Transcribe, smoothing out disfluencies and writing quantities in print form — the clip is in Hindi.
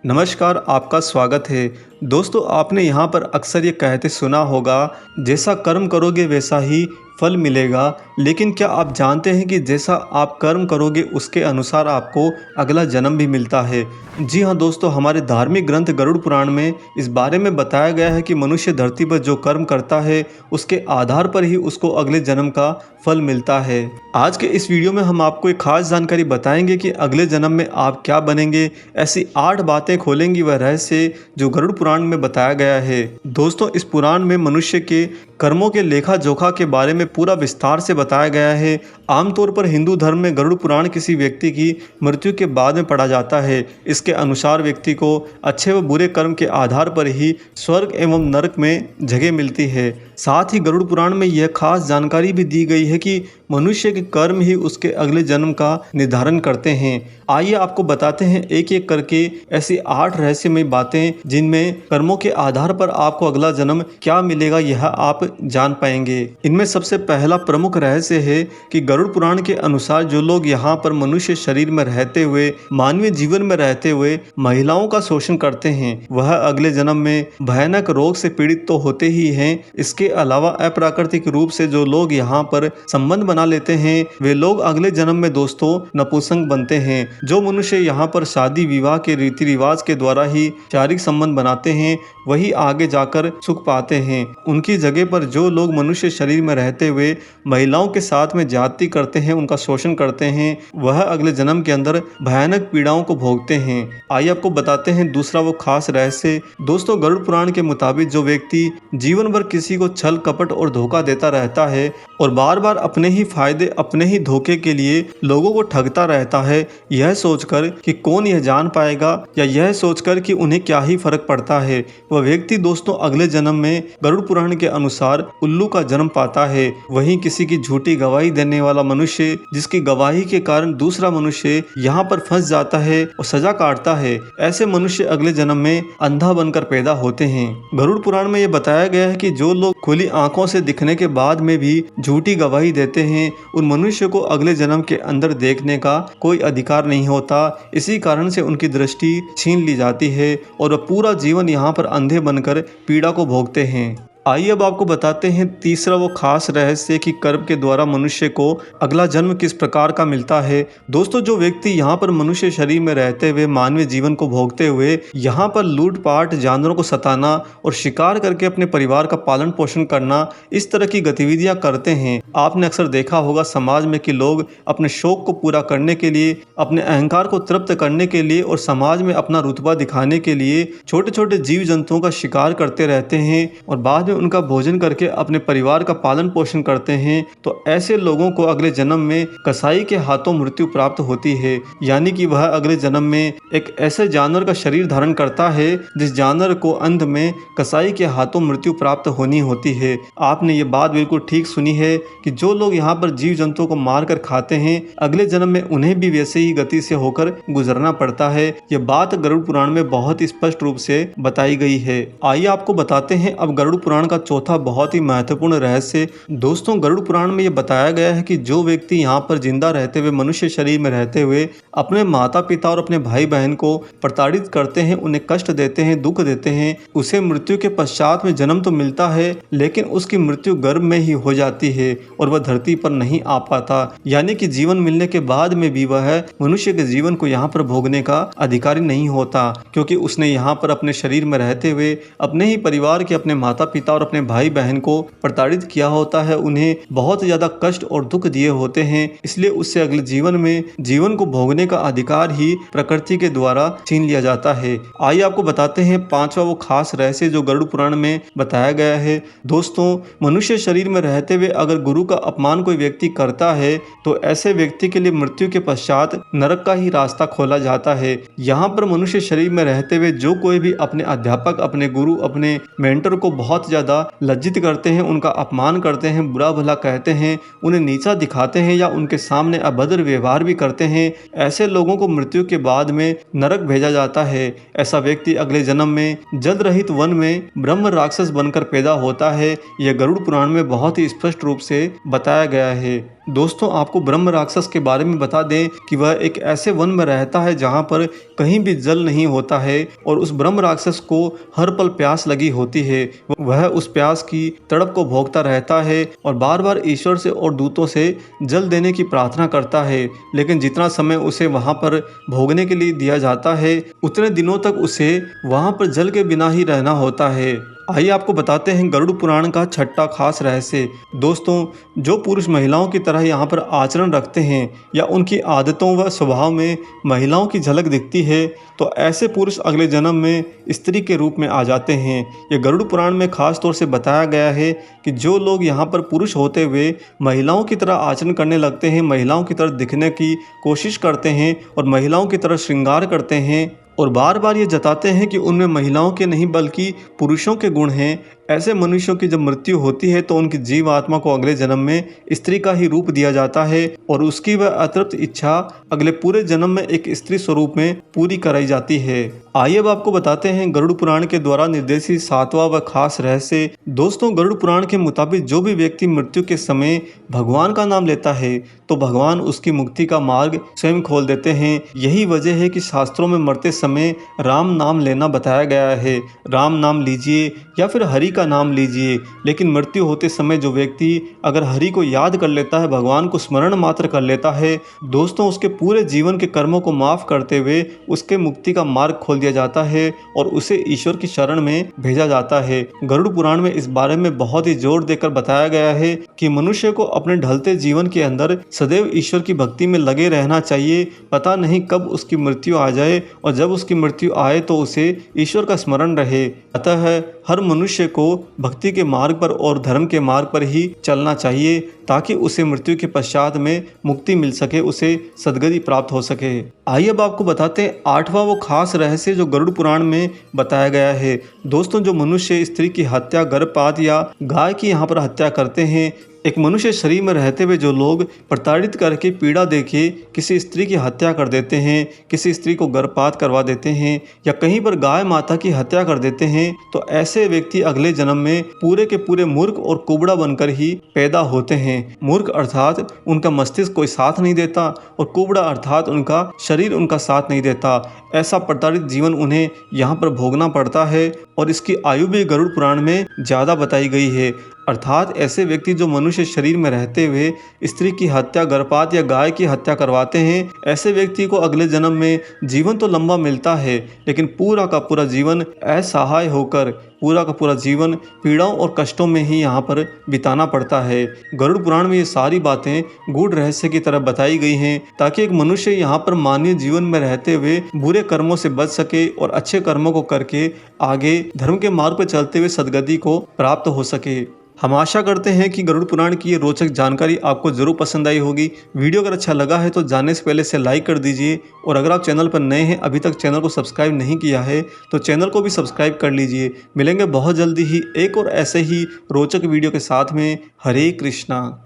नमस्कार, आपका स्वागत है। दोस्तों, आपने यहाँ पर अक्सर ये कहते सुना होगा, जैसा कर्म करोगे वैसा ही फल मिलेगा। लेकिन क्या आप जानते हैं कि जैसा आप कर्म करोगे उसके अनुसार आपको अगला जन्म भी मिलता है। जी हाँ दोस्तों, हमारे धार्मिक ग्रंथ गरुड़ पुराण में इस बारे में बताया गया है कि मनुष्य धरती पर जो कर्म करता है उसके आधार पर ही उसको अगले जन्म का फल मिलता है। आज के इस वीडियो में हम आपको एक खास जानकारी बताएंगे कि अगले जन्म में आप क्या बनेंगे। ऐसी 8 बातें खोलेंगी वह रहस्य जो गरुड़ पुराण में बताया गया है। दोस्तों, इस पुराण में मनुष्य के कर्मों के लेखा जोखा के बारे में पूरा विस्तार से बताया गया है। आमतौर पर हिंदू धर्म में गरुड़ पुराण किसी व्यक्ति की मृत्यु के बाद में पढ़ा जाता है। इसके अनुसार व्यक्ति को अच्छे व बुरे कर्म के आधार पर ही स्वर्ग एवं नरक में जगह मिलती है। साथ ही गरुड़ पुराण में यह खास जानकारी भी दी गई है कि मनुष्य के कर्म ही उसके अगले जन्म का निर्धारण करते हैं। आइए आपको बताते हैं एक एक करके ऐसी 8 रहस्यमय बातें जिनमें कर्मों के आधार पर आपको अगला जन्म क्या मिलेगा यह आप जान पाएंगे। इनमें सबसे पहला प्रमुख रहस्य है कि गरुड़ पुराण के अनुसार जो लोग यहाँ पर मनुष्य शरीर में रहते हुए मानवीय जीवन में रहते हुए महिलाओं का शोषण करते हैं वह अगले जन्म में भयानक रोग से पीड़ित तो होते ही हैं। इसके अलावा अप्राकृतिक रूप से जो लोग यहाँ पर संबंध बना लेते हैं वे लोग अगले जन्म में दोस्तों नपुंसक बनते हैं। जो मनुष्य यहाँ पर शादी विवाह के रीति रिवाज के द्वारा ही शारीरिक संबंध बनाते हैं वही आगे जाकर सुख पाते हैं। उनकी जगह पर जो लोग मनुष्य शरीर में रहते हुए महिलाओं के साथ में जाति करते हैं उनका शोषण करते हैं वह अगले जन्म के अंदर भयानक पीड़ाओं को भोगते हैं। आइए आपको बताते हैं दूसरा वो खास रहस्य। दोस्तों, गरुड़ पुराण के मुताबिक जो व्यक्ति जीवन भर किसी को छल कपट और धोखा देता रहता है और बार बार अपने ही फायदे अपने ही धोखे के लिए लोगों को ठगता रहता है यह सोचकर कि कौन यह जान पाएगा या यह सोचकर कि उन्हें क्या ही फर्क पड़ता है, वह व्यक्ति दोस्तों अगले जन्म में गरुड़ पुराण के अनुसार उल्लू का जन्म पाता है। वहीं किसी की झूठी गवाही देने वाला मनुष्य जिसकी गवाही के कारण दूसरा मनुष्य यहाँ पर फंस जाता है और सजा काटता है, ऐसे मनुष्य अगले जन्म में अंधा बनकर पैदा होते हैं। गरुड़ पुराण में यह बताया गया है कि जो लोग खुली आंखों से दिखने के बाद में भी झूठी गवाही देते हैं उन मनुष्य को अगले जन्म के अंदर देखने का कोई अधिकार नहीं होता। इसी कारण से उनकी दृष्टि छीन ली जाती है और वह पूरा जीवन यहाँ पर अंधे बनकर पीड़ा को भोगते हैं। आइए अब आपको बताते हैं तीसरा वो खास रहस्य कि कर्म के द्वारा मनुष्य को अगला जन्म किस प्रकार का मिलता है। दोस्तों, जो व्यक्ति यहाँ पर मनुष्य शरीर में रहते हुए मानवीय जीवन को भोगते हुए यहाँ पर लूटपाट, जानवरों को सताना और शिकार करके अपने परिवार का पालन पोषण करना, इस तरह की गतिविधियाँ करते हैं। आपने अक्सर देखा होगा समाज में कि लोग अपने शौक को पूरा करने के लिए, अपने अहंकार को तृप्त करने के लिए और समाज में अपना रुतबा दिखाने के लिए छोटे छोटे जीव जंतुओं का शिकार करते रहते हैं और बाद में उनका भोजन करके अपने परिवार का पालन पोषण करते हैं। तो ऐसे लोगों को अगले जन्म में कसाई के हाथों मृत्यु प्राप्त होती है, यानी कि वह अगले जन्म में एक ऐसे जानवर का शरीर धारण करता है जिस जानवर को अंत में कसाई के हाथों मृत्यु प्राप्त होनी होती है। आपने ये बात बिल्कुल ठीक सुनी है कि जो लोग यहाँ पर जीव जंतुओं को मार कर खाते हैं अगले जन्म में उन्हें भी वैसे ही गति से होकर गुजरना पड़ता है। यह बात गरुड़ पुराण में बहुत ही स्पष्ट रूप से बताई गई है। आइए आपको बताते हैं अब गरुड़ पुराण का चौथा बहुत ही महत्वपूर्ण रहस्य। दोस्तों, गरुड़ पुराण में यह बताया गया है कि जो व्यक्ति यहाँ पर जिंदा रहते हुए मनुष्य शरीर में रहते हुए अपने माता पिता और अपने भाई बहन को प्रताड़ित करते हैं, उन्हें कष्ट देते हैं, दुख देते हैं, उसे मृत्यु के पश्चात में जन्म तो मिलता है लेकिन उसकी मृत्यु गर्भ में ही हो जाती है और वह धरती पर नहीं आ पाता। यानी कि जीवन मिलने के बाद में भी वह मनुष्य के जीवन को यहाँ पर भोगने का अधिकारी नहीं होता, क्योंकि उसने यहाँ पर अपने शरीर में रहते हुए अपने ही परिवार के, अपने माता पिता और अपने भाई बहन को प्रताड़ित किया होता है, उन्हें बहुत ज्यादा कष्ट और दुख दिए होते हैं। इसलिए उससे अगले जीवन में जीवन को भोगने का अधिकार ही प्रकृति के द्वारा छीन लिया जाता है। आइए आपको बताते हैं पांचवा वो खास रहस्य जो गरुड़ पुराण में बताया गया है। दोस्तों, मनुष्य शरीर में रहते हुए अगर गुरु का अपमान कोई व्यक्ति करता है तो ऐसे व्यक्ति के लिए मृत्यु के पश्चात नरक का ही रास्ता खोला जाता है। यहाँ पर मनुष्य शरीर में रहते हुए जो कोई भी अपने अध्यापक, अपने गुरु, अपने मेंटर को बहुत ज्यादा लज्जित करते हैं, उनका अपमान करते हैं, बुरा भला कहते हैं, उन्हें नीचा दिखाते हैं या उनके सामने अभद्र व्यवहार भी करते हैं, ऐसे लोगों को मृत्यु के बाद में नरक भेजा जाता है। ऐसा व्यक्ति अगले जन्म में जल रहित वन में ब्रह्म राक्षस बनकर पैदा होता है। यह गरुड़ पुराण में बहुत ही स्पष्ट रूप से बताया गया है। दोस्तों आपको ब्रह्म राक्षस के बारे में बता दें कि वह एक ऐसे वन में रहता है जहाँ पर कहीं भी जल नहीं होता है और उस ब्रह्म राक्षस को हर पल प्यास लगी होती है। वह उस प्यास की तड़प को भोगता रहता है और बार बार ईश्वर से और दूतों से जल देने की प्रार्थना करता है, लेकिन जितना समय उसे वहाँ पर भोगने के लिए दिया जाता है उतने दिनों तक उसे वहाँ पर जल के बिना ही रहना होता है। आइए आपको बताते हैं गरुड़ पुराण का छठा खास रहस्य। दोस्तों जो पुरुष महिलाओं की तरह यहाँ पर आचरण रखते हैं या उनकी आदतों व स्वभाव में महिलाओं की झलक दिखती है तो ऐसे पुरुष अगले जन्म में स्त्री के रूप में आ जाते हैं। ये गरुड़ पुराण में खास तौर से बताया गया है कि जो लोग यहाँ पर पुरुष होते हुए महिलाओं की तरह आचरण करने लगते हैं, महिलाओं की तरह दिखने की कोशिश करते हैं और महिलाओं की तरह श्रृंगार करते हैं और बार बार ये जताते हैं कि उनमें महिलाओं के नहीं बल्कि पुरुषों के गुण हैं, ऐसे मनुष्यों की जब मृत्यु होती है तो उनकी जीव आत्मा को अगले जन्म में स्त्री का ही रूप दिया जाता है और उसकी वह अतृप्त इच्छा अगले पूरे जन्म में एक स्त्री स्वरूप में पूरी कराई जाती है। आइए अब आपको बताते हैं गरुड़ पुराण के द्वारा निर्देशित सातवां व खास रहस्य। दोस्तों गरुड़ पुराण के मुताबिक जो भी व्यक्ति मृत्यु के समय भगवान का नाम लेता है तो भगवान उसकी मुक्ति का मार्ग स्वयं खोल देते हैं। यही वजह है कि शास्त्रों में मरते समय राम नाम लेना बताया गया है। राम नाम लीजिए या फिर हरि का नाम लीजिए, लेकिन मृत्यु होते समय जो व्यक्ति अगर हरि को याद कर लेता है, भगवान को स्मरण मात्र कर लेता है, दोस्तों उसके पूरे जीवन के कर्मों को माफ करते हुए उसके मुक्ति का मार्ग खोल दिया जाता है और उसे ईश्वर की शरण में भेजा जाता है। गरुड़ पुराण में इस बारे में बहुत ही जोर देकर बताया गया है कि मनुष्य को अपने ढलते जीवन के अंदर सदैव ईश्वर की भक्ति में लगे रहना चाहिए। पता नहीं कब उसकी मृत्यु आ जाए और जब उसकी मृत्यु आए तो उसे ईश्वर का स्मरण रहे। अतः हर मनुष्य को भक्ति के मार्ग पर और धर्म के मार्ग पर ही चलना चाहिए ताकि उसे मृत्यु के पश्चात में मुक्ति मिल सके, उसे सद्गति प्राप्त हो सके। आइए अब आपको बताते हैं आठवां वो खास रहस्य जो गरुड़ पुराण में बताया गया है। दोस्तों जो मनुष्य स्त्री की हत्या, गर्भपात या गाय की यहाँ पर हत्या करते हैं, एक मनुष्य शरीर में रहते हुए जो लोग प्रताड़ित करके पीड़ा देके किसी स्त्री की हत्या कर देते हैं, किसी स्त्री को गर्भपात करवा देते हैं या कहीं पर गाय माता की हत्या कर देते हैं तो ऐसे व्यक्ति अगले जन्म में पूरे के पूरे मूर्ख और कुबड़ा बनकर ही पैदा होते हैं। मूर्ख अर्थात उनका मस्तिष्क कोई साथ नहीं देता और कुबड़ा अर्थात उनका शरीर उनका साथ नहीं देता। ऐसा प्रताड़ित जीवन उन्हें यहाँ पर भोगना पड़ता है और इसकी आयु भी गरुड़ पुराण में ज़्यादा बताई गई है। अर्थात ऐसे व्यक्ति जो मनुष्य शरीर में रहते हुए स्त्री की हत्या, गर्भपात या गाय की हत्या करवाते हैं, ऐसे व्यक्ति को अगले जन्म में जीवन तो लंबा मिलता है लेकिन पूरा का पूरा जीवन असहाय होकर पूरा का पूरा जीवन पीड़ाओं और कष्टों में ही यहाँ पर बिताना पड़ता है। गरुड़ पुराण में ये सारी बातें गूढ़ रहस्य की तरह बताई गई हैं ताकि एक मनुष्य यहाँ पर मानवीय जीवन में रहते हुए बुरे कर्मों से बच सके और अच्छे कर्मों को करके आगे धर्म के मार्ग पर चलते हुए सद्गति को प्राप्त हो सके। हम आशा करते हैं कि गरुड़ पुराण की ये रोचक जानकारी आपको जरूर पसंद आई होगी। वीडियो अगर अच्छा लगा है तो जानने से पहले से लाइक कर दीजिए और अगर आप चैनल पर नए हैं, अभी तक चैनल को सब्सक्राइब नहीं किया है तो चैनल को भी सब्सक्राइब कर लीजिए। मिलेंगे बहुत जल्दी ही एक और ऐसे ही रोचक वीडियो के साथ में। हरे कृष्णा।